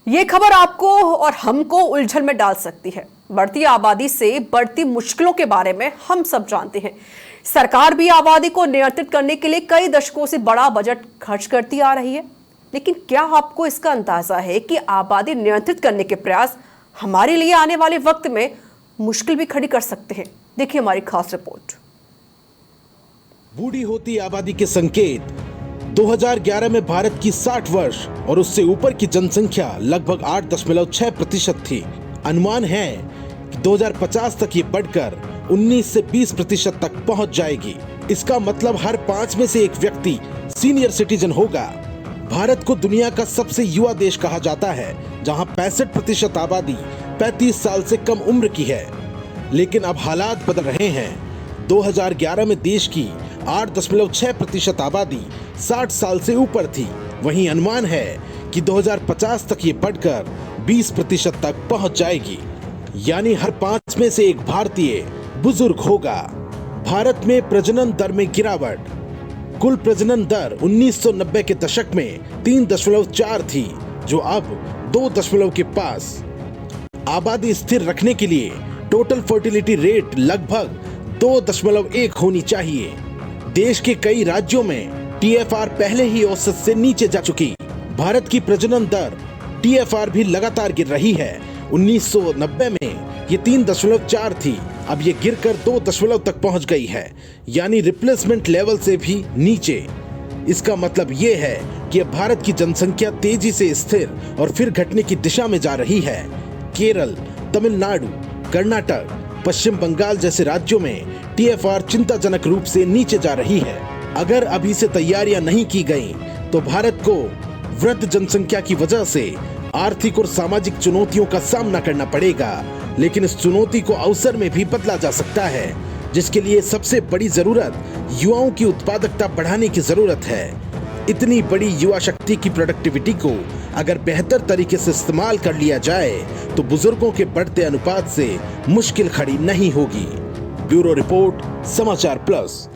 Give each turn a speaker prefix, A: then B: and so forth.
A: ये खबर आपको और हमको उलझन में डाल सकती है। बढ़ती आबादी से बढ़ती मुश्किलों के बारे में हम सब जानते हैं। सरकार भी आबादी को नियंत्रित करने के लिए कई दशकों से बड़ा बजट खर्च करती आ रही है, लेकिन क्या आपको इसका अंदाजा है कि आबादी नियंत्रित करने के प्रयास हमारे लिए आने वाले वक्त में मुश्किल भी खड़ी कर सकते हैं? देखिए हमारी खास रिपोर्ट।
B: बूढ़ी होती आबादी के संकेत। 2011 में भारत की 60 वर्ष और उससे ऊपर की जनसंख्या लगभग 8.6% थी। अनुमान है कि 2050 तक ये बढ़कर 19 से 20% तक पहुंच जाएगी। इसका मतलब हर 5 में से एक व्यक्ति सीनियर सिटीजन होगा। भारत को दुनिया का सबसे युवा देश कहा जाता है, जहां 65% आबादी 35 साल से कम उम्र की है। लेकिन अब हालात बदल रहे हैं। 2011 में देश की 8.6% आबादी 60 साल से ऊपर थी। वहीं अनुमान है कि 2050 तक ये बढ़कर 20% तक पहुंच जाएगी, यानी हर 5 में से एक भारतीय बुजुर्ग होगा। भारत में प्रजनन दर में गिरावट। कुल प्रजनन दर 1990 के दशक में 3.4 थी, जो अब 2 के पास। आबादी स्थिर रखने के लिए टोटल फर्टिलिटी रेट लगभग 2.1 होनी चाहिए। देश के कई राज्यों में TFR पहले ही औसत से नीचे जा चुकी। भारत की प्रजनन दर TFR भी लगातार गिर रही है। 1990 में ये 3.4 थी, अब ये गिरकर 2 तक पहुंच गई है, यानी रिप्लेसमेंट लेवल से भी नीचे। इसका मतलब ये है कि अब भारत की जनसंख्या तेजी से स्थिर और फिर घटने की दिशा में जा रही है। केरल, तमिलनाडु, कर्नाटक, पश्चिम बंगाल जैसे राज्यों में TFR चिंताजनक रूप से नीचे जा रही है। अगर अभी से तैयारियां नहीं की गई तो भारत को वृद्ध जनसंख्या की वजह से आर्थिक और सामाजिक चुनौतियों का सामना करना पड़ेगा। लेकिन इस चुनौती को अवसर में भी बदला जा सकता है, जिसके लिए सबसे बड़ी जरूरत युवाओं की उत्पादकता बढ़ाने की जरूरत है। इतनी बड़ी युवा शक्ति की प्रोडक्टिविटी को अगर बेहतर तरीके से इस्तेमाल कर लिया जाए तो बुजुर्गों के बढ़ते अनुपात से मुश्किल खड़ी नहीं होगी। ब्यूरो रिपोर्ट, समाचार प्लस।